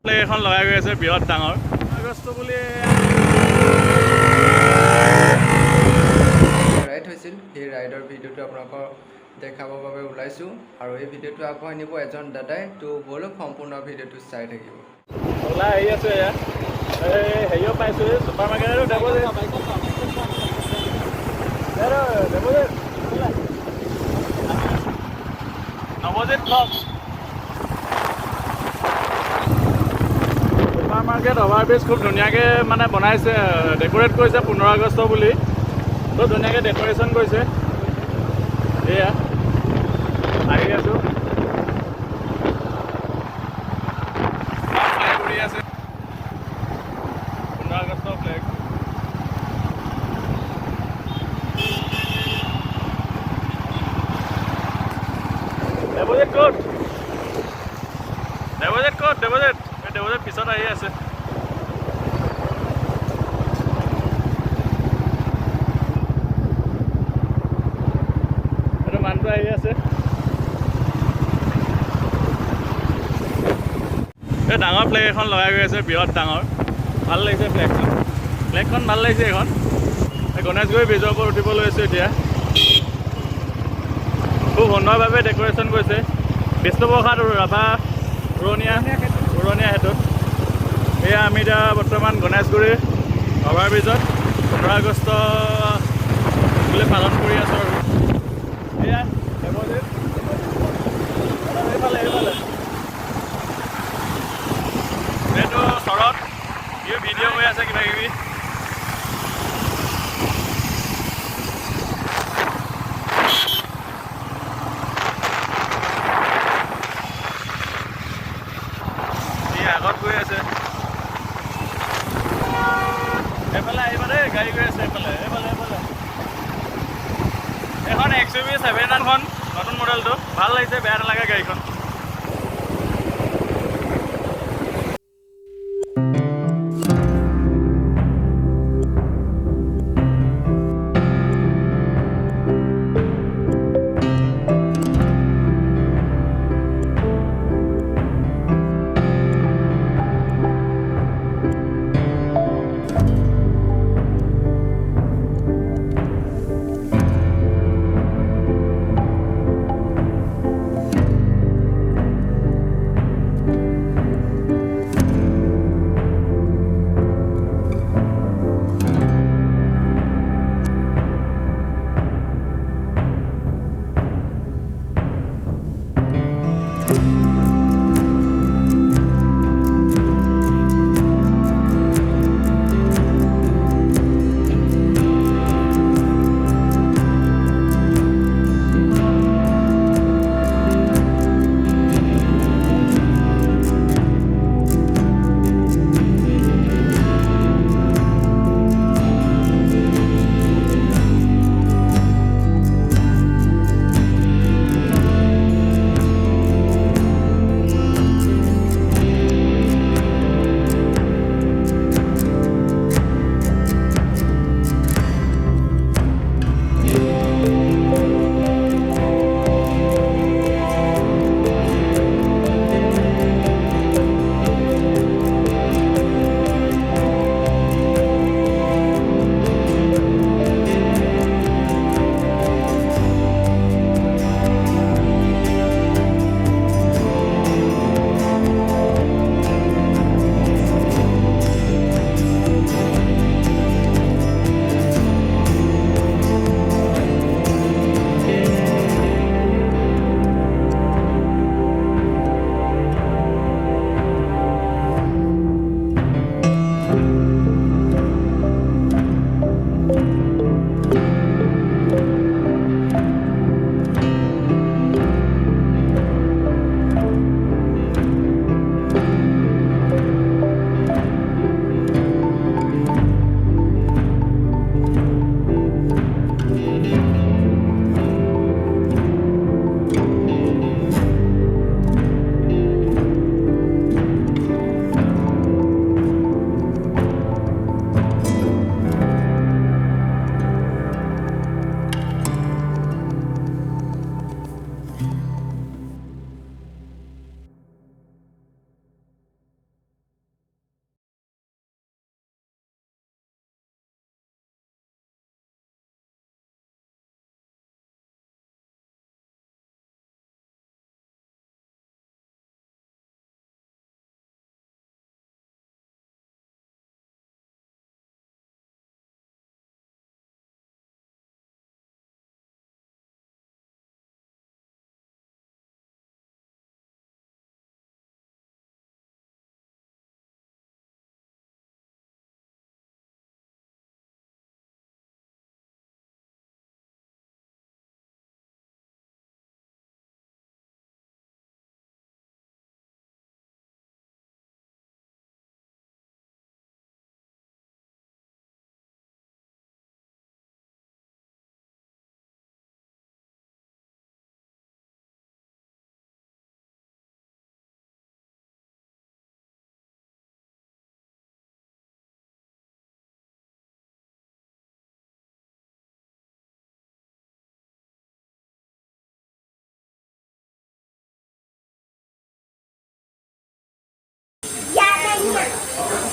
এখন লগাই গৈ আছে বৃহৎ ডাঙৰ আগষ্ট বুলি ৰাইড হৈছিল সেই ৰাইডৰ ভিডিঅ'টো আপোনালোকৰ দেখাবৰ বাবে ওলাইছোঁ আৰু এই ভিডিঅ'টো আগবঢ়াই নিব এজন দাদাই তো বলক সম্পূৰ্ণ ভিডিঅ'টো চাই থাকিব ওলাই আহি আছে এয়া হেৰিও পাইছোঁ ছুপাৰ মাৰ্কেটতো Nabajit blog super market overbridge খুব ধুনীয়াকৈ মানে বনাইছে ডেক'ৰেট কৰিছে 15 আগষ্ট বুলি খুব ধুনীয়াকৈ ডেক'ৰেশ্যন কৰিছে এয়া আহি আছোঁ ঘূৰি আছে 15 আগষ্টৰ ফ্লেগ দেৱজিত ক'ত দেৱজিত পিছত আহি আছে এইটো মানুহটো আহি আছে এই ডাঙৰ ফ্লেগ এখন লগাই গৈ আছে বৃহৎ ডাঙৰ ভাল লাগিছে ফ্লেগখন ভাল লাগিছে এইখন গণেশগুৰি ব্ৰিজৰ ওপৰত উঠিব লৈছোঁ এতিয়া খুব সুন্দৰভাৱে ডেক'ৰেশ্যন কৰিছে বিষ্ণুপ্ৰসাদ ৰাভা উৰণীয়া সেতুত এয়া আমি এতিয়া বৰ্তমান গণেশগুৰি অভাৰব্ৰিজত 15 আগষ্ট বুলি পালন কৰি আছোঁ আৰু এয়া এইফালে এইটো চৰত ইও ভিডিঅ' হৈ আছে কিবা কিবি আগত গৈ আছে এইফালে আহিবা দেই গাড়ী গৈ আছে এইফালে এখন XUV 7খন নতুন মডেলটো ভাল লাগিছে বেয়া নালাগে গাড়ীখন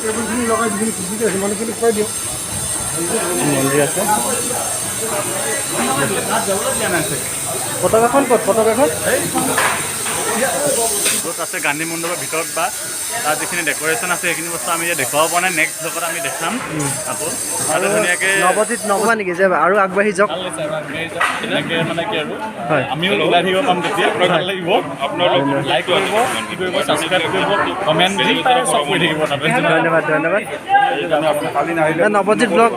টেবুলখিনি লগাই যিখিনি খুচি আছে মানুহখিনি খুৱাই দিওঁ মন্দিৰ আছে পতাকাখন ক'ত পতাকাখন য'ত আছে গান্ধী মণ্ডপৰ ভিতৰত বা তাত যিখিনি ডেক'ৰেশ্যন আছে সেইখিনি বস্তু আমি এতিয়া দেখুৱাব পৰা নাই নেক্সট ব্লগত আমি দেখাম আকৌ আৰু ধুনীয়াকৈ নৱজিত নভবা নেকি যে আৰু আগবাঢ়ি যাওক ভাল লাগিছে এনেকৈ মানে কি আৰু আমিও ওলাই থাকিব পাম তেতিয়া ভাল লাগিব আপোনালোক লাইক কৰিব কি কৰিব ছাবস্ক্ৰাইব কৰিব কমেণ্ট যি পাৰে চব কৰি থাকিব তাতে ধন্যবাদ ধন্যবাদ কালি নাহিলে নৱজিত ব্লগ